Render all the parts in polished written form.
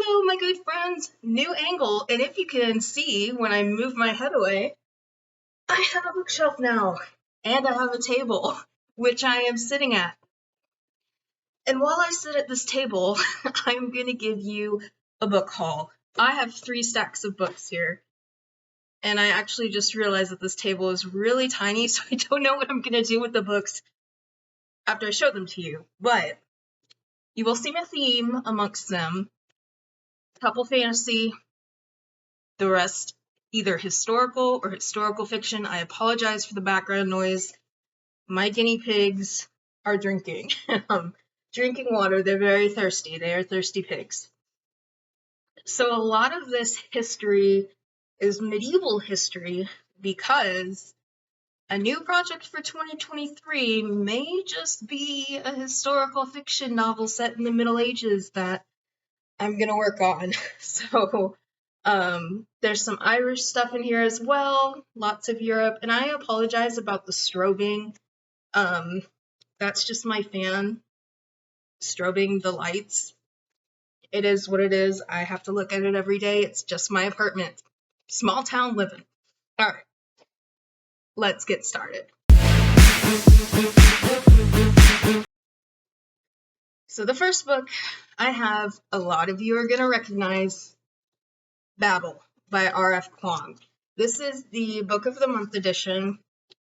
Hello, my good friends. New angle, and if you can see when I move my head away, I have a bookshelf now, and I have a table, which I am sitting at. And while I sit at this table, I'm going to give you a book haul. I have 3 stacks of books here, and I actually just realized that this table is really tiny, so I don't know what I'm going to do with the books after I show them to you. But you will see a theme amongst them. Couple fantasy, the rest either historical or historical fiction. I apologize for the background noise. My guinea pigs are drinking. Drinking water. They're very thirsty. They are thirsty pigs. So a lot of this history is medieval history because a new project for 2023 may just be a historical fiction novel set in the Middle Ages that I'm going to work on. So there's some Irish stuff in here as well, lots of Europe, and I apologize about the strobing. That's just my fan strobing the lights. It is what it is. I have to look at it every day. It's just my apartment. Small town living. All right, let's get started. So the first book I have, a lot of you are going to recognize, Babel by R.F. Kuang. This is the Book of the Month edition.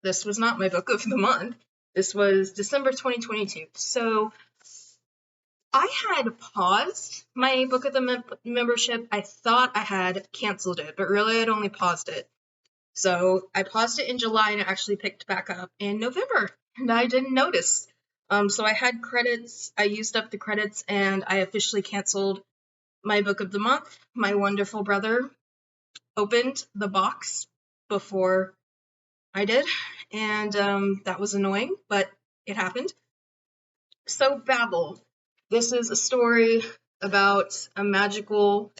This was not my Book of the Month. This was December 2022. So I had paused my Book of the membership. I thought I had canceled it, but really I'd only paused it. So I paused it in July and it actually picked back up in November, and I didn't notice. So I had credits. I used up the credits, and I officially canceled my Book of the Month. My wonderful brother opened the box before I did, and that was annoying, but it happened. So Babel. This is a story about a magical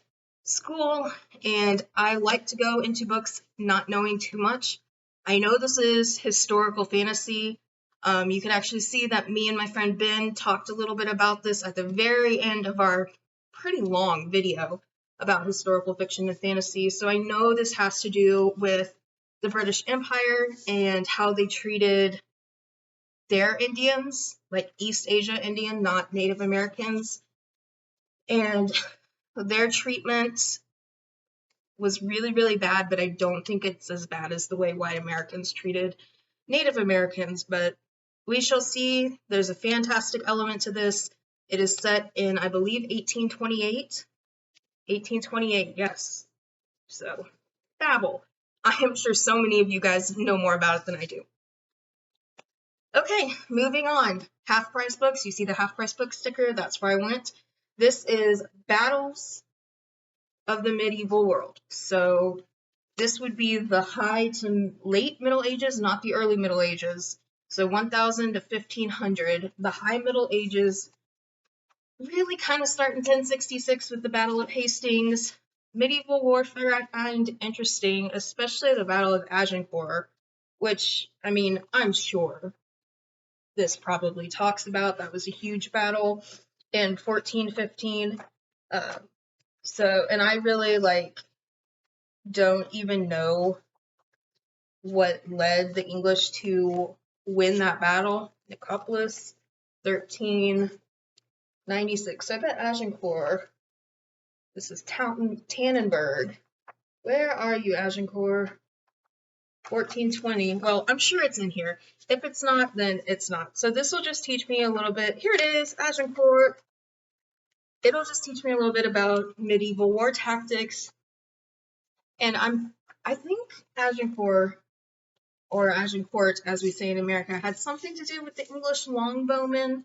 school, and I like to go into books not knowing too much. I know this is historical fantasy. You can actually see that me and my friend Ben talked a little bit about this at the very end of our pretty long video about historical fiction and fantasy. So I know this has to do with the British Empire and how they treated their Indians, like East Asia Indian, not Native Americans. And their treatment was really, really bad, but I don't think it's as bad as the way white Americans treated Native Americans. But we shall see. There's a fantastic element to this. It is set in, I believe, 1828. 1828, yes. So, Babel. I am sure so many of you guys know more about it than I do. Okay, moving on. Half price books. You see the half price book sticker? That's where I went. This is Battles of the Medieval World. So this would be the high to late Middle Ages, not the early Middle Ages. So 1000 to 1500. The high Middle Ages really kind of start in 1066 with the Battle of Hastings. Medieval warfare I find interesting, especially the Battle of Agincourt, which, I mean, I'm sure this probably talks about. That was a huge battle in 1415. And I really, don't even know what led the English to win that battle. Nicopolis, 1396. I bet Agincourt. This is Tannenberg. Where are you, Agincourt? 1420. Well, I'm sure it's in here. If it's not, then it's not. So this will just teach me a little bit. Here it is, Agincourt. It'll just teach me a little bit about medieval war tactics. And I think Agincourt, or Agincourt as we say in America, had something to do with the English longbowmen,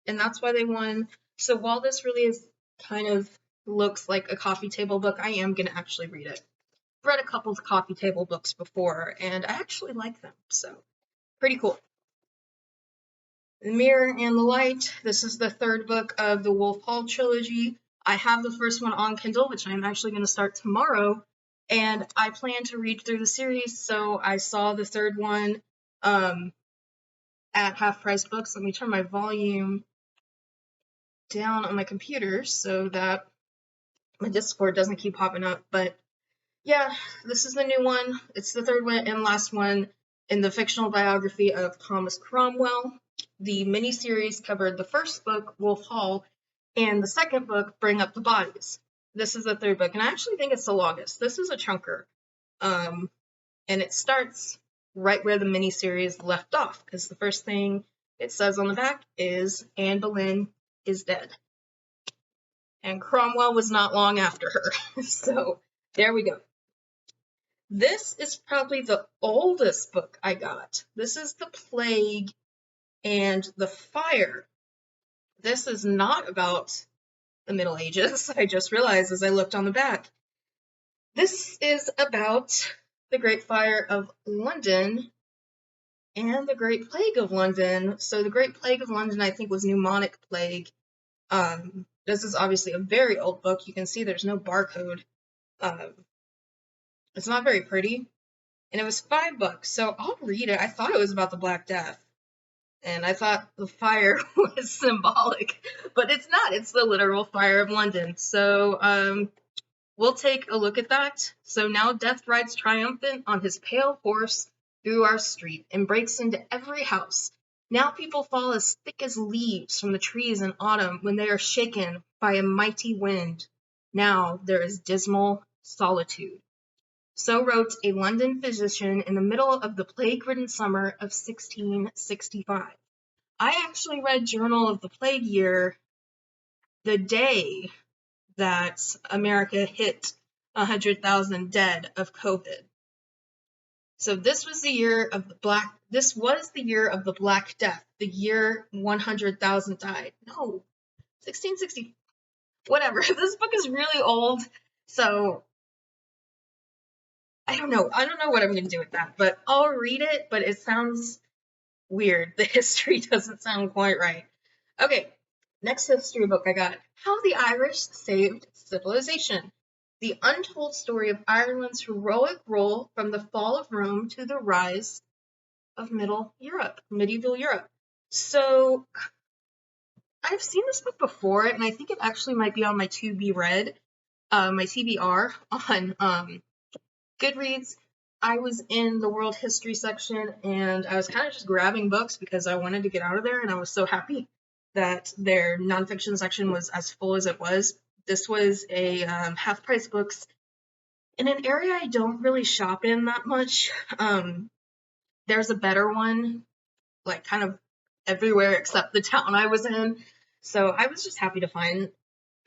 and that's why they won. So while this really is kind of looks like a coffee table book, I am going to actually read it. I've read a couple of coffee table books before, and I actually like them, so pretty cool. The Mirror and the Light. This is the 3rd book of the Wolf Hall trilogy. I have the first one on Kindle, which I'm actually going to start tomorrow, and I plan to read through the series, so I saw the 3rd one at Half Price Books. Let me turn my volume down on my computer so that My Discord doesn't keep popping up, but yeah, this is the new one. It's the third one and last one in the fictional biography of Thomas Cromwell. The miniseries covered the first book, Wolf Hall, and the second book, Bring Up the Bodies. This is the third book, and I actually think it's the longest. This is a chunker. And it starts right where the miniseries left off, because the first thing it says on the back is Anne Boleyn is dead. And Cromwell was not long after her. So there we go. This is probably the oldest book I got. This is The Plague and the Fire. This is not about the Middle Ages, I just realized as I looked on the back. This is about the Great Fire of London and the Great Plague of London. So the Great Plague of London, I think, was pneumonic plague. This is obviously a very old book. You can see there's no barcode. It's not very pretty. And it was $5, so I'll read it. I thought it was about the Black Death. And I thought the fire was symbolic, but it's not. It's the literal fire of London. So we'll take a look at that. So now Death rides triumphant on his pale horse through our street and breaks into every house. Now people fall as thick as leaves from the trees in autumn when they are shaken by a mighty wind. Now there is dismal solitude. So wrote a London physician in the middle of the plague-ridden summer of 1665. I actually read Journal of the Plague Year the day that America hit 100,000 dead of COVID. So this was the year of the Black Death, the year 100,000 died. No, 1660, whatever. This book is really old, so I don't know what I'm going to do with that, but I'll read it, but it sounds weird. The history doesn't sound quite right. Okay, next history book I got, How the Irish Saved Civilization. The untold story of Ireland's heroic role from the fall of Rome to the rise of medieval Europe. So I've seen this book before, and I think it actually might be on my to be read, my TBR on Goodreads. I was in the world history section, and I was kind of just grabbing books because I wanted to get out of there, and I was so happy that their nonfiction section was as full as it was. This was a half-price books in an area I don't really shop in that much. There's a better one, like kind of everywhere except the town I was in. So I was just happy to find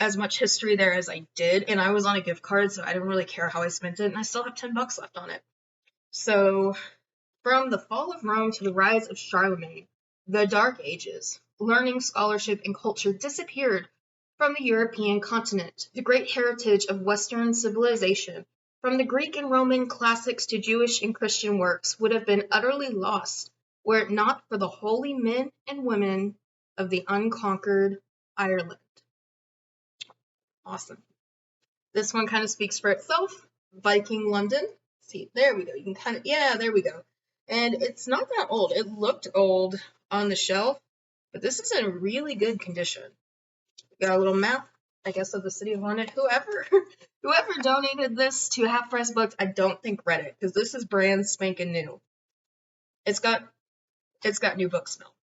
as much history there as I did, and I was on a gift card, so I didn't really care how I spent it, and I still have $10 left on it. So, from the fall of Rome to the rise of Charlemagne, the Dark Ages, learning, scholarship, and culture disappeared from the European continent. The great heritage of Western civilization, from the Greek and Roman classics to Jewish and Christian works, would have been utterly lost were it not for the holy men and women of the unconquered Ireland. Awesome. This one kind of speaks for itself. Viking London. See, there we go. You can there we go. And it's not that old. It looked old on the shelf, but this is in really good condition. Got a little map, I guess, of the city of London. Whoever donated this to Half Price Books, I don't think read it, because this is brand spanking new. It's got new book smell.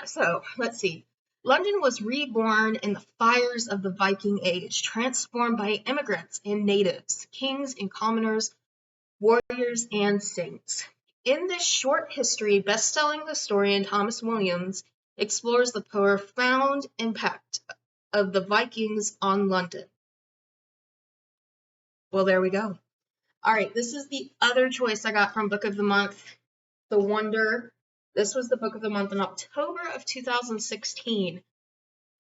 So, let's see. London was reborn in the fires of the Viking Age, transformed by immigrants and natives, kings and commoners, warriors and saints. In this short history, best-selling historian Thomas Williams explores the profound impact of the Vikings on London. Well, there we go. All right, this is the other choice I got from Book of the Month, The Wonder. This was the Book of the Month in October of 2016.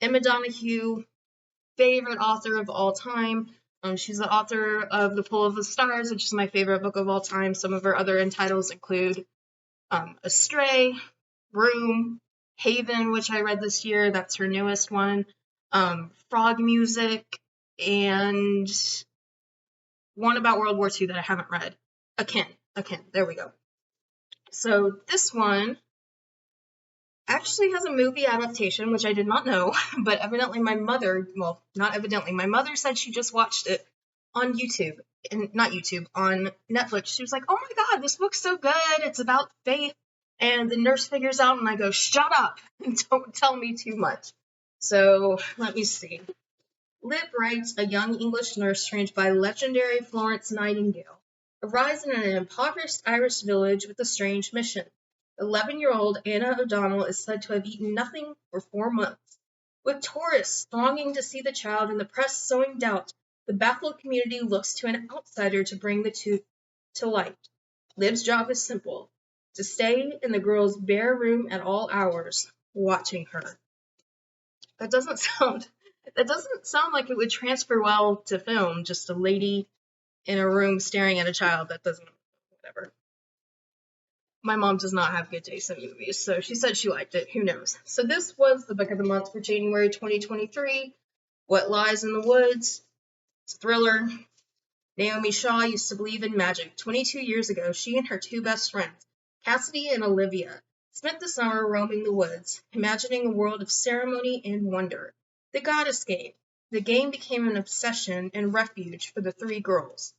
Emma Donoghue, favorite author of all time. She's the author of The Pull of the Stars, which is my favorite book of all time. Some of her other titles include Astray, Room, Haven, which I read this year. That's her newest one. Frog Music, and one about World War II that I haven't read. Akin. There we go. So this one actually has a movie adaptation, which I did not know, but evidently my mother, well, not evidently, my mother said she just watched it on YouTube, and not YouTube, on Netflix. She was like, oh my god, this book's so good, it's about faith, and the nurse figures out, and I go, shut up, and don't tell me too much. So, let me see. Liv writes, a young English nurse trained by legendary Florence Nightingale, arrives in an impoverished Irish village with a strange mission. 11-year-old Anna O'Donnell is said to have eaten nothing for 4 months. With tourists thronging to see the child and the press sowing doubt, the baffled community looks to an outsider to bring the truth to light. Liv's job is simple: to stay in the girl's bare room at all hours, watching her. That doesn't sound like it would transfer well to film, just a lady in a room staring at a child. That doesn't, whatever. My mom does not have good taste in movies, so she said she liked it. Who knows? So this was the book of the month for January 2023. What Lies in the Woods. It's a thriller. Naomi Shaw used to believe in magic. 22 years ago, she and her 2 best friends, Cassidy and Olivia, spent the summer roaming the woods, imagining a world of ceremony and wonder. The Goddess Game. The game became an obsession and refuge for the 3 girls.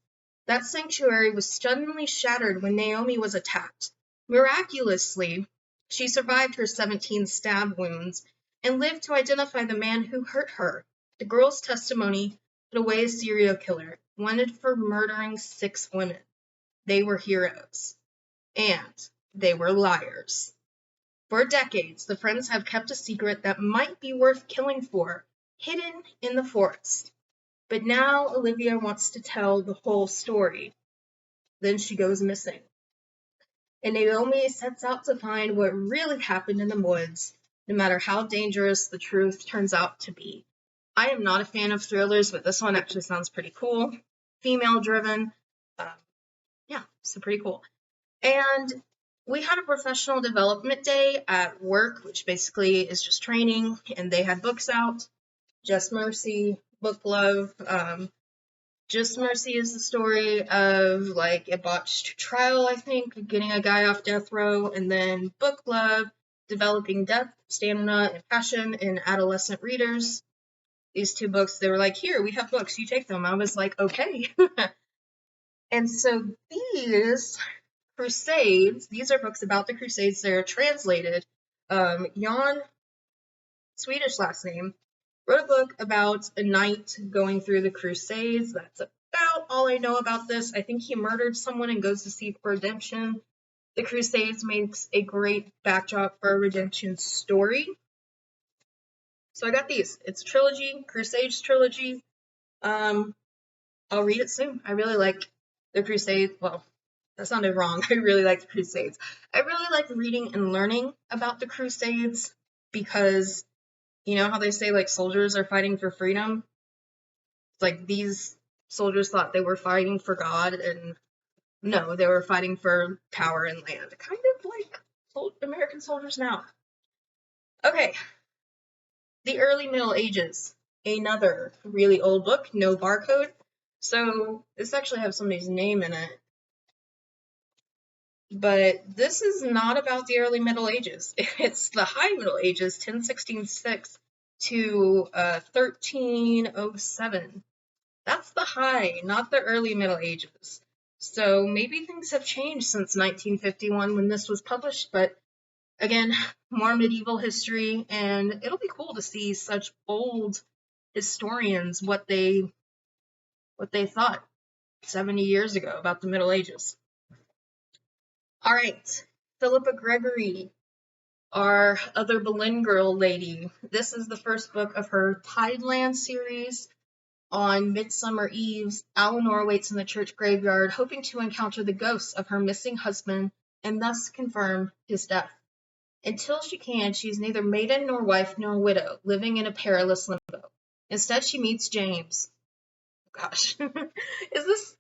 That sanctuary was suddenly shattered when Naomi was attacked. Miraculously, she survived her 17 stab wounds and lived to identify the man who hurt her. The girl's testimony put away a serial killer, wanted for murdering 6 women. They were heroes. And they were liars. For decades, the friends have kept a secret that might be worth killing for, hidden in the forest. But now Olivia wants to tell the whole story. Then she goes missing. And Naomi sets out to find what really happened in the woods, no matter how dangerous the truth turns out to be. I am not a fan of thrillers, but this one actually sounds pretty cool. Female-driven. So pretty cool. And we had a professional development day at work, which basically is just training, and they had books out. Just Mercy, Book Love. Just Mercy is the story of like a botched trial, I think, getting a guy off death row, and then Book Love, developing depth, stamina, and passion in adolescent readers. These 2 books, they were like, here, we have books, you take them. I was like, okay. And so these Crusades, these are books about the Crusades. They're translated. Jan, Swedish last name, wrote a book about a knight going through the Crusades. That's about all I know about this. I think he murdered someone and goes to seek redemption. The Crusades makes a great backdrop for a redemption story. So I got these. It's a trilogy, Crusades trilogy. I'll read it soon. I really like the Crusades. Well, that sounded wrong. I really like the Crusades. I really like reading and learning about the Crusades because, you know how they say, like, soldiers are fighting for freedom? It's like these soldiers thought they were fighting for God, and no, they were fighting for power and land. Kind of like American soldiers now. Okay. The Early Middle Ages. Another really old book, no barcode. So this actually has somebody's name in it. But this is not about the early Middle Ages. It's the High Middle Ages, 1066 to 1307. That's the high, not the early Middle Ages. So maybe things have changed since 1951 when this was published, but again, more medieval history, and it'll be cool to see such old historians what they thought 70 years ago about the Middle Ages. All right, Philippa Gregory, our other Boleyn girl lady. This is the first book of her Tideland series. On Midsummer Eves, Eleanor waits in the church graveyard, hoping to encounter the ghosts of her missing husband and thus confirm his death. Until she can, she is neither maiden nor wife nor widow, living in a perilous limbo. Instead, she meets James. Gosh, is this...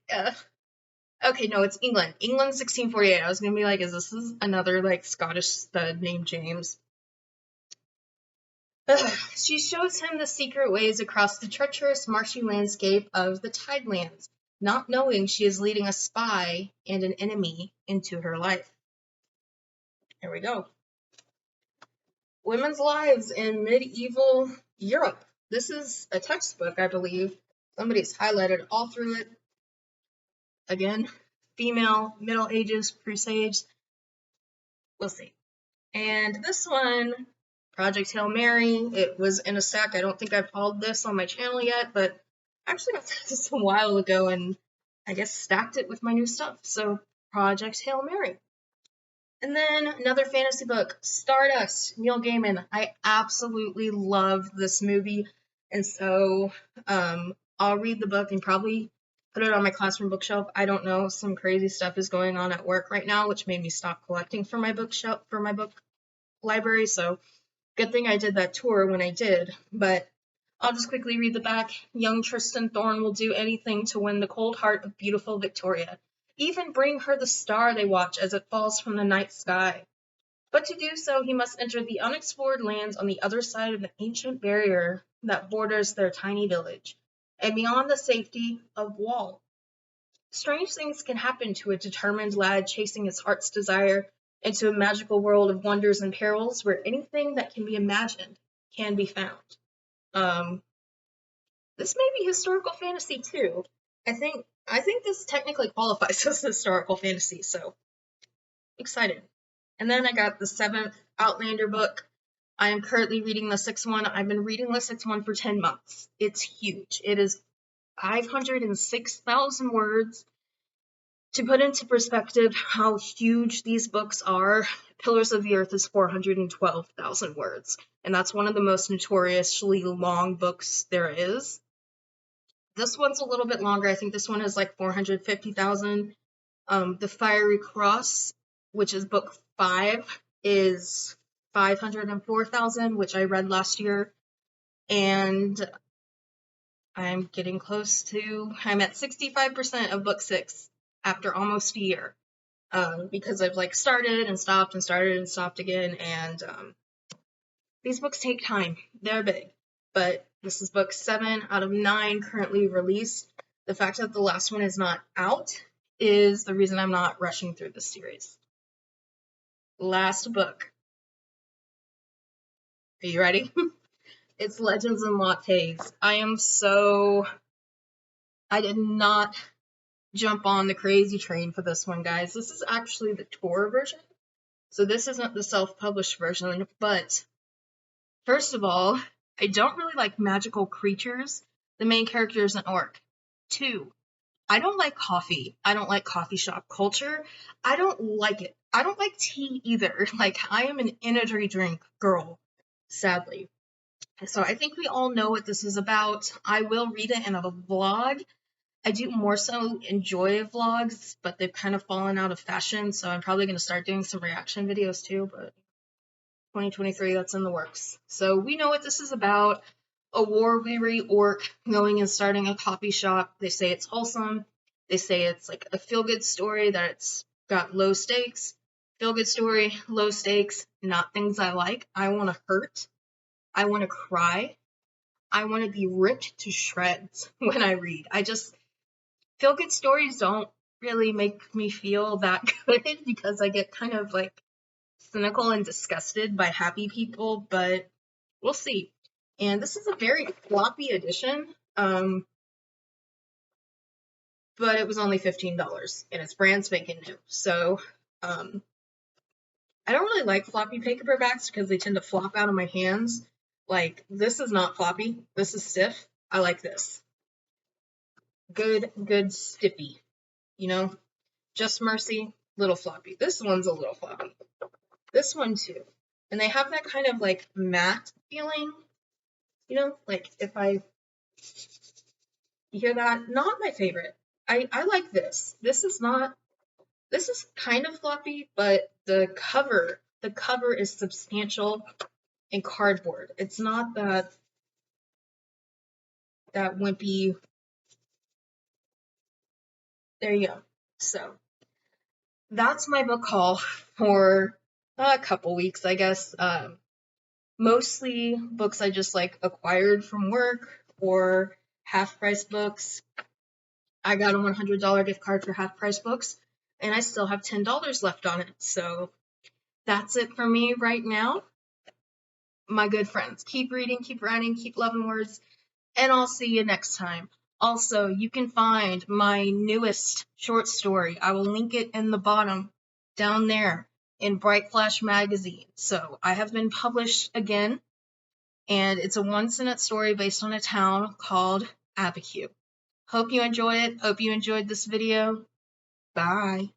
Okay, no, it's England. England 1648. I was going to be like, is this another, like, Scottish stud named James? She shows him the secret ways across the treacherous, marshy landscape of the Tidelands, not knowing she is leading a spy and an enemy into her life. Here we go. Women's Lives in Medieval Europe. This is a textbook, I believe. Somebody's highlighted all through it. Again, female, Middle Ages, Crusades. We'll see. And this one, Project Hail Mary, it was in a stack. I don't think I've hauled this on my channel yet, but I actually got this a while ago and I guess stacked it with my new stuff. So, Project Hail Mary. And then another fantasy book, Stardust, Neil Gaiman. I absolutely love this movie. And so I'll read the book and probably put it on my classroom bookshelf. I don't know. Some crazy stuff is going on at work right now, which made me stop collecting for my bookshelf, for my book library. So good thing I did that tour when I did. But I'll just quickly read the back. Young Tristan Thorne will do anything to win the cold heart of beautiful Victoria. Even bring her the star they watch as it falls from the night sky. But to do so, he must enter the unexplored lands on the other side of the ancient barrier that borders their tiny village, and beyond the safety of wall. Strange things can happen to a determined lad chasing his heart's desire into a magical world of wonders and perils where anything that can be imagined can be found. This may be historical fantasy too. I think this technically qualifies as historical fantasy, so excited. And then I got the 7th Outlander book. I am currently reading the 6th one. I've been reading the 6th one for 10 months. It's huge. It is 506,000 words. To put into perspective how huge these books are, Pillars of the Earth is 412,000 words, and that's one of the most notoriously long books there is. This one's a little bit longer. I think this one is like 450,000. The Fiery Cross, which is book 5, is 504,000, which I read last year. And I'm getting close to, I'm at 65% of book 6 after almost a year. Because I've like started and stopped and started and stopped again. And these books take time. They're big. But this is book 7 out of 9 currently released. The fact that the last one is not out is the reason I'm not rushing through this series. Last book. Are you ready? It's Legends and Lattes. I did not jump on the crazy train for this one, guys. This is actually the tour version. So this isn't the self-published version, but first of all, I don't really like magical creatures. The main character is an orc. 2, I don't like coffee. I don't like coffee shop culture. I don't like it. I don't like tea either. Like, I am an energy drink girl, sadly. So I think we all know what this is about. I will read it in a vlog. I do more so enjoy vlogs, but they've kind of fallen out of fashion, so I'm probably going to start doing some reaction videos too, but 2023, that's in the works. So we know what this is about. A war-weary orc going and starting a coffee shop. They say it's wholesome. They say it's like a feel-good story, that it's got low stakes. Feel-good story, low stakes, not things I like. I want to hurt. I want to cry. I want to be ripped to shreds when I read. Feel-good stories don't really make me feel that good because I get kind of like cynical and disgusted by happy people, but we'll see. And this is a very floppy edition, but it was only $15 and it's brand spanking new. So I don't really like floppy paperbacks because they tend to flop out of my hands. Like, this is not floppy. This is stiff. I like this. Good stiffy. You know? Just Mercy, little floppy. This one's a little floppy. This one too. And they have that kind of like matte feeling. You know, like you hear that? Not my favorite. I like this. This is kind of floppy, but the cover is substantial and cardboard. It's not that wimpy. There you go. So that's my book haul for a couple weeks, I guess. Mostly books I just like acquired from work or half price books. I got a $100 gift card for half price books and I still have $10 left on it. So that's it for me right now. my good friends. Keep reading, keep writing, keep loving words, and I'll see you next time. Also, you can find my newest short story. I will link it in the bottom down there in Bright Flash magazine. So I have been published again, and it's a one-sentence story based on a town called Abiquiu. Hope you enjoy it. Hope you enjoyed this video. Bye.